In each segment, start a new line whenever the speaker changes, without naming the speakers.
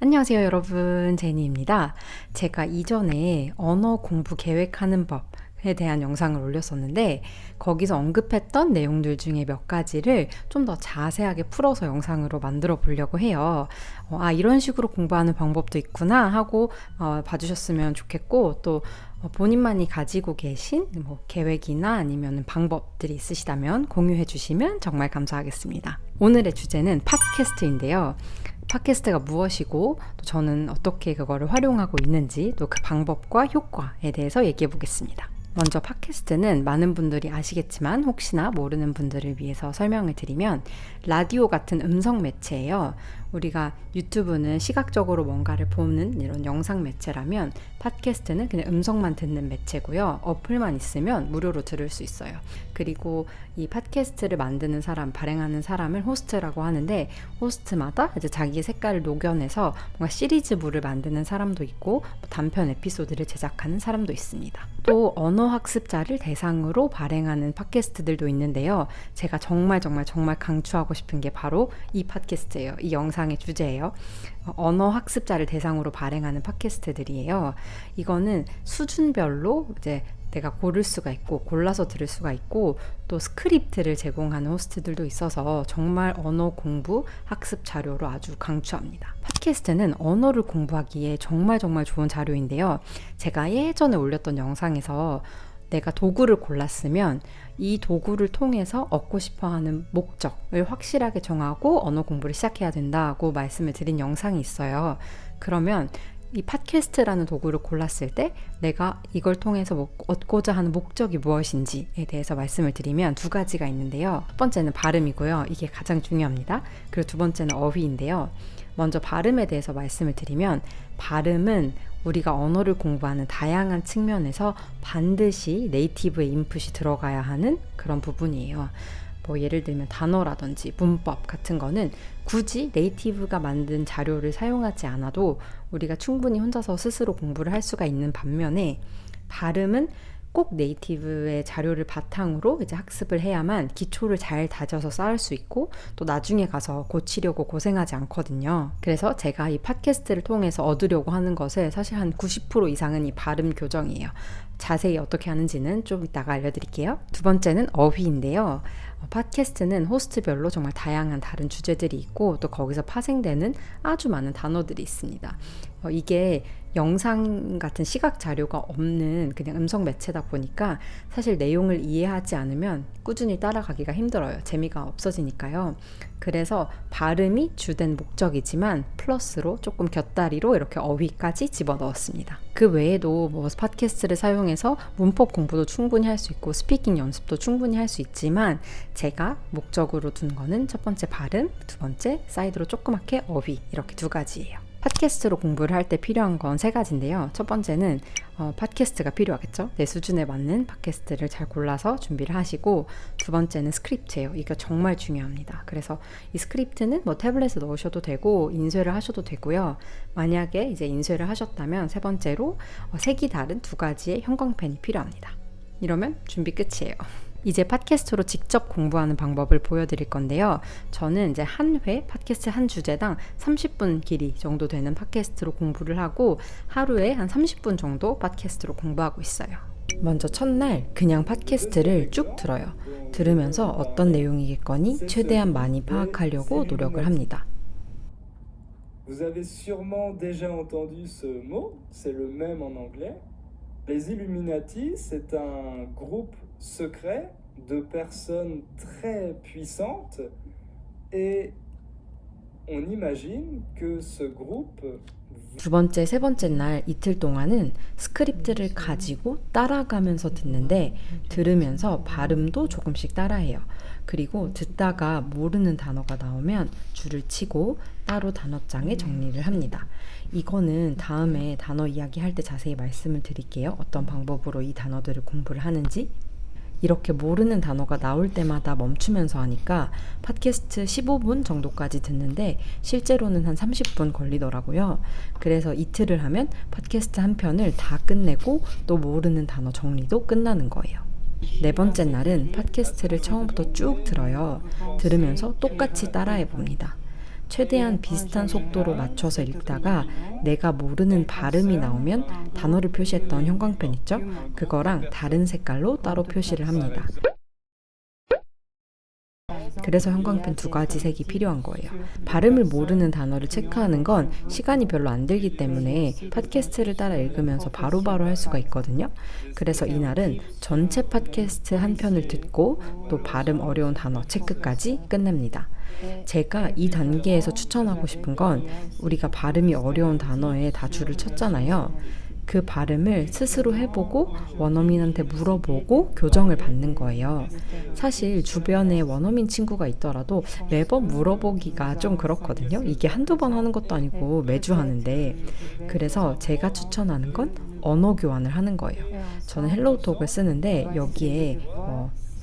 안녕하세요, 여러분. 제니입니다. 제가 이전에 언어 공부 계획하는 법에 대한 영상을 올렸었는데 거기서 언급했던 내용들 중에 몇 가지를 좀 더 자세하게 풀어서 영상으로 만들어 보려고 해요. 이런 식으로 공부하는 방법도 있구나 하고 봐주셨으면 좋겠고, 또 본인만이 가지고 계신 계획이나 아니면 방법들이 있으시다면 공유해 주시면 정말 감사하겠습니다. 오늘의 주제는 팟캐스트인데요. 팟캐스트가 무엇이고 또 저는 어떻게 그거를 활용하고 있는지, 또 그 방법과 효과에 대해서 얘기해 보겠습니다. 먼저 팟캐스트는 많은 분들이 아시겠지만 혹시나 모르는 분들을 위해서 설명을 드리면 라디오 같은 음성 매체예요. 우리가 유튜브는 시각적으로 뭔가를 보는 이런 영상 매체라면 팟캐스트는 그냥 음성만 듣는 매체고요. 어플만 있으면 무료로 들을 수 있어요. 그리고 이 팟캐스트를 만드는 사람, 발행하는 사람을 호스트라고 하는데, 호스트마다 이제 자기의 색깔을 녹여내서 뭔가 시리즈물을 만드는 사람도 있고 단편 에피소드를 제작하는 사람도 있습니다. 또 언어 학습자를 대상으로 발행하는 팟캐스트들도 있는데요. 제가 정말 강추하고 싶은 게 바로 이 팟캐스트예요. 이 영상의 주제예요. 언어 학습자를 대상으로 발행하는 팟캐스트들이에요. 이거는 수준별로 이제 내가 고를 수가 있고 골라서 들을 수가 있고, 또 스크립트를 제공하는 호스트들도 있어서 정말 언어 공부 학습 자료로 아주 강추합니다. 팟캐스트는 언어를 공부하기에 정말 좋은 자료인데요. 제가 예전에 올렸던 영상에서 내가 도구를 골랐으면 이 도구를 통해서 얻고 싶어하는 목적을 확실하게 정하고 언어 공부를 시작해야 된다고 말씀을 드린 영상이 있어요. 그러면 이 팟캐스트라는 도구를 골랐을 때 내가 이걸 통해서 얻고자 하는 목적이 무엇인지에 대해서 말씀을 드리면 두 가지가 있는데요. 첫 번째는 발음이고요. 이게 가장 중요합니다. 그리고 두 번째는 어휘인데요. 먼저 발음에 대해서 말씀을 드리면, 발음은 우리가 언어를 공부하는 다양한 측면에서 반드시 네이티브의 인풋이 들어가야 하는 그런 부분이에요. 예를 들면 단어라든지 문법 같은 거는 굳이 네이티브가 만든 자료를 사용하지 않아도 우리가 충분히 혼자서 스스로 공부를 할 수가 있는 반면에, 발음은 꼭 네이티브의 자료를 바탕으로 이제 학습을 해야만 기초를 잘 다져서 쌓을 수 있고 또 나중에 가서 고치려고 고생하지 않거든요. 그래서 제가 이 팟캐스트를 통해서 얻으려고 하는 것을 사실 한 90% 이상은 이 발음 교정이에요. 자세히 어떻게 하는지는 좀 이따가 알려드릴게요. 두 번째는 어휘인데요. 팟캐스트는 호스트별로 정말 다양한 다른 주제들이 있고 또 거기서 파생되는 아주 많은 단어들이 있습니다. 이게 영상 같은 시각 자료가 없는 그냥 음성 매체다 보니까 사실 내용을 이해하지 않으면 꾸준히 따라가기가 힘들어요. 재미가 없어지니까요. 그래서 발음이 주된 목적이지만 플러스로 조금 곁다리로 이렇게 어휘까지 집어넣었습니다. 그 외에도 팟캐스트를 사용해서 문법 공부도 충분히 할 수 있고 스피킹 연습도 충분히 할 수 있지만, 제가 목적으로 둔 거는 첫 번째 발음, 두 번째 사이드로 조그맣게 어휘, 이렇게 두 가지예요. 팟캐스트로 공부를 할 때 필요한 건 세 가지인데요. 첫 번째는 팟캐스트가 필요하겠죠. 내 수준에 맞는 팟캐스트를 잘 골라서 준비를 하시고, 두 번째는 스크립트예요. 이거 정말 중요합니다. 그래서 이 스크립트는 태블릿에 넣으셔도 되고 인쇄를 하셔도 되고요. 만약에 이제 인쇄를 하셨다면 세 번째로 색이 다른 두 가지의 형광펜이 필요합니다. 이러면 준비 끝이에요. 이제 팟캐스트로 직접 공부하는 방법을 보여드릴 건데요. 저는 이제 팟캐스트 한 주제당 30분 길이 정도 되는 팟캐스트로 공부를 하고 하루에 한 30분 정도 팟캐스트로 공부하고 있어요. 먼저 첫날 그냥 팟캐스트를 쭉 들어요. 들으면서 어떤 내용이겠거니 최대한 많이 파악하려고 노력을 합니다.
Vous avez sûrement déjà entendu ce mot, c'est le même en anglais. Les Illuminati, c'est un groupe secret de personnes très puissantes et on imagine que ce groupe.
두 번째, 세 번째 날 이틀 동안은 스크립트를 가지고 따라가면서 듣는데 들으면서 발음도 조금씩 따라해요. 그리고 듣다가 모르는 단어가 나오면 줄을 치고 따로 단어장에 정리를 합니다. 이거는 다음에 단어 이야기할 때 자세히 말씀을 드릴게요. 어떤 방법으로 이 단어들을 공부를 하는지. 이렇게 모르는 단어가 나올 때마다 멈추면서 하니까 팟캐스트 15분 정도까지 듣는데 실제로는 한 30분 걸리더라고요. 그래서 이틀을 하면 팟캐스트 한 편을 다 끝내고 또 모르는 단어 정리도 끝나는 거예요. 네 번째 날은 팟캐스트를 처음부터 쭉 들어요. 들으면서 똑같이 따라해 봅니다. 최대한 비슷한 속도로 맞춰서 읽다가 내가 모르는 발음이 나오면 단어를 표시했던 형광펜 있죠? 그거랑 다른 색깔로 따로 표시를 합니다. 그래서 형광펜 2가지 색이 필요한 거예요. 발음을 모르는 단어를 체크하는 건 시간이 별로 안 들기 때문에 팟캐스트를 따라 읽으면서 바로바로 할 수가 있거든요. 그래서 이날은 전체 팟캐스트 한 편을 듣고 또 발음 어려운 단어 체크까지 끝냅니다. 제가 이 단계에서 추천하고 싶은 건 우리가 발음이 어려운 단어에 다 줄을 쳤잖아요. 그 발음을 스스로 해보고 원어민한테 물어보고 교정을 받는 거예요. 사실 주변에 원어민 친구가 있더라도 매번 물어보기가 좀 그렇거든요. 이게 한두 번 하는 것도 아니고 매주 하는데, 그래서 제가 추천하는 건 언어 교환을 하는 거예요. 저는 헬로우톡을 쓰는데 여기에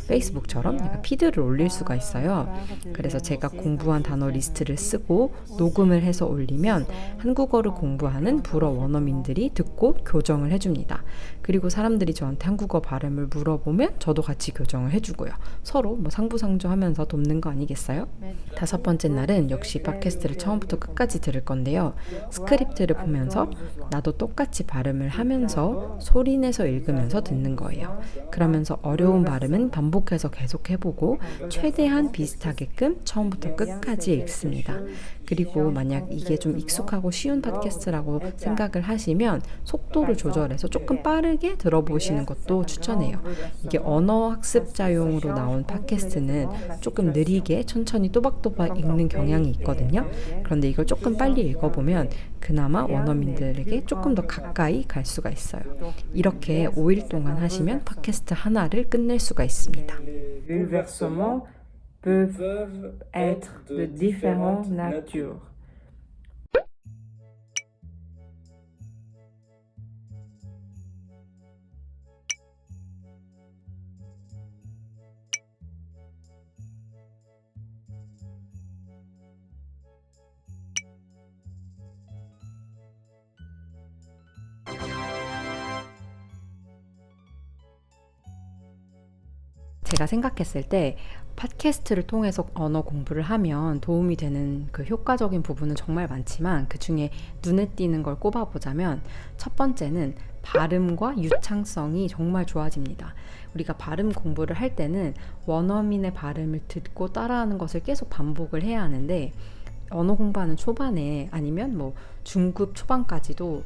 페이스북처럼 내가 피드를 올릴 수가 있어요. 그래서 제가 공부한 단어 리스트를 쓰고 녹음을 해서 올리면 한국어를 공부하는 불어 원어민들이 듣고 교정을 해줍니다. 그리고 사람들이 저한테 한국어 발음을 물어보면 저도 같이 교정을 해주고요. 서로 상부상조하면서 돕는 거 아니겠어요? 5번째 날은 역시 팟캐스트를 처음부터 끝까지 들을 건데요. 스크립트를 보면서 나도 똑같이 발음을 하면서 소리내서 읽으면서 듣는 거예요. 그러면서 어려운 발음은 반복해서 계속 해보고 최대한 비슷하게끔 처음부터 끝까지 읽습니다. 그리고 만약 이게 좀 익숙하고 쉬운 팟캐스트라고 생각을 하시면 속도를 조절해서 조금 빠르게 들어보시는 것도 추천해요. 이게 언어 학습자용으로 나온 팟캐스트는 조금 느리게 천천히 또박또박 읽는 경향이 있거든요. 그런데 이걸 조금 빨리 읽어보면 그나마 원어민들에게 조금 더 가까이 갈 수가 있어요. 이렇게 5일 동안 하시면 팟캐스트 하나를 끝낼 수가 있습니다.
bouleversements peuvent être de différentes natures.
제가 생각했을 때 팟캐스트를 통해서 언어 공부를 하면 도움이 되는 그 효과적인 부분은 정말 많지만 그 중에 눈에 띄는 걸 꼽아보자면 첫 번째는 발음과 유창성이 정말 좋아집니다. 우리가 발음 공부를 할 때는 원어민의 발음을 듣고 따라하는 것을 계속 반복을 해야 하는데 언어 공부하는 초반에 아니면 중급 초반까지도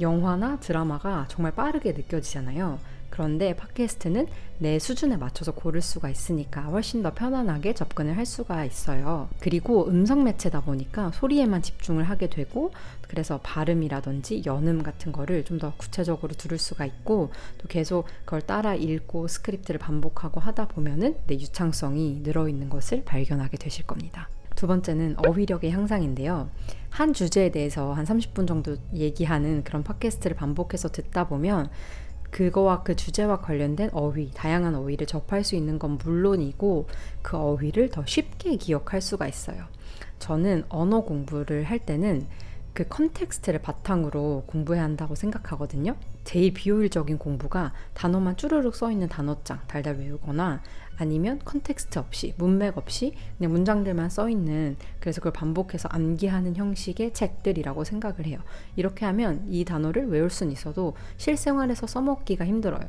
영화나 드라마가 정말 빠르게 느껴지잖아요. 그런데 팟캐스트는 내 수준에 맞춰서 고를 수가 있으니까 훨씬 더 편안하게 접근을 할 수가 있어요. 그리고 음성 매체다 보니까 소리에만 집중을 하게 되고 그래서 발음이라든지 연음 같은 거를 좀 더 구체적으로 들을 수가 있고 또 계속 그걸 따라 읽고 스크립트를 반복하고 하다 보면은 내 유창성이 늘어있는 것을 발견하게 되실 겁니다. 2번째는 어휘력의 향상인데요. 한 주제에 대해서 한 30분 정도 얘기하는 그런 팟캐스트를 반복해서 듣다 보면 그거와 그 주제와 관련된 어휘, 다양한 어휘를 접할 수 있는 건 물론이고 그 어휘를 더 쉽게 기억할 수가 있어요. 저는 언어 공부를 할 때는 그 컨텍스트를 바탕으로 공부해야 한다고 생각하거든요. 제일 비효율적인 공부가 단어만 쭈르륵 써있는 단어장 달달 외우거나 아니면 컨텍스트 없이 문맥 없이 그냥 문장들만 써있는 그래서 그걸 반복해서 암기하는 형식의 책들이라고 생각을 해요. 이렇게 하면 이 단어를 외울 수는 있어도 실생활에서 써먹기가 힘들어요.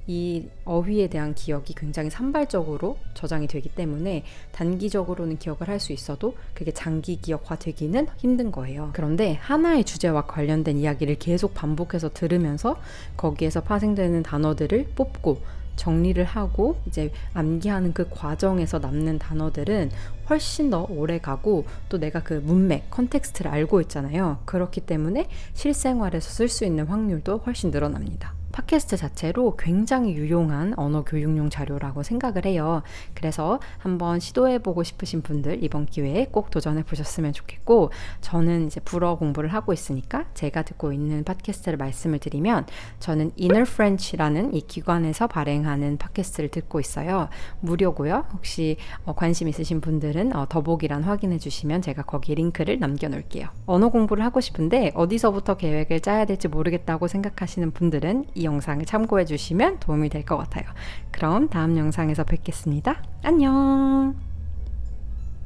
이 어휘에 대한 기억이 굉장히 산발적으로 저장이 되기 때문에 단기적으로는 기억을 할 수 있어도 그게 장기 기억화되기는 힘든 거예요. 그런데 하나의 주제와 관련된 이야기를 계속 반복해서 들으면서 거기에서 파생되는 단어들을 뽑고 정리를 하고 이제 암기하는 그 과정에서 남는 단어들은 훨씬 더 오래 가고 또 내가 그 문맥, 컨텍스트를 알고 있잖아요. 그렇기 때문에 실생활에서 쓸 수 있는 확률도 훨씬 늘어납니다. 팟캐스트 자체로 굉장히 유용한 언어 교육용 자료라고 생각을 해요. 그래서 한번 시도해보고 싶으신 분들 이번 기회에 꼭 도전해보셨으면 좋겠고 저는 이제 불어 공부를 하고 있으니까 제가 듣고 있는 팟캐스트를 말씀을 드리면 저는 Inner French라는 이 기관에서 발행하는 팟캐스트를 듣고 있어요. 무료고요. 혹시 관심 있으신 분들은 더보기란 확인해 주시면 제가 거기에 링크를 남겨놓을게요. 언어 공부를 하고 싶은데 어디서부터 계획을 짜야 될지 모르겠다고 생각하시는 분들은 이 영상을 참고해 주시면 도움이 될 것 같아요. 그럼 다음 영상에서 뵙겠습니다. 안녕!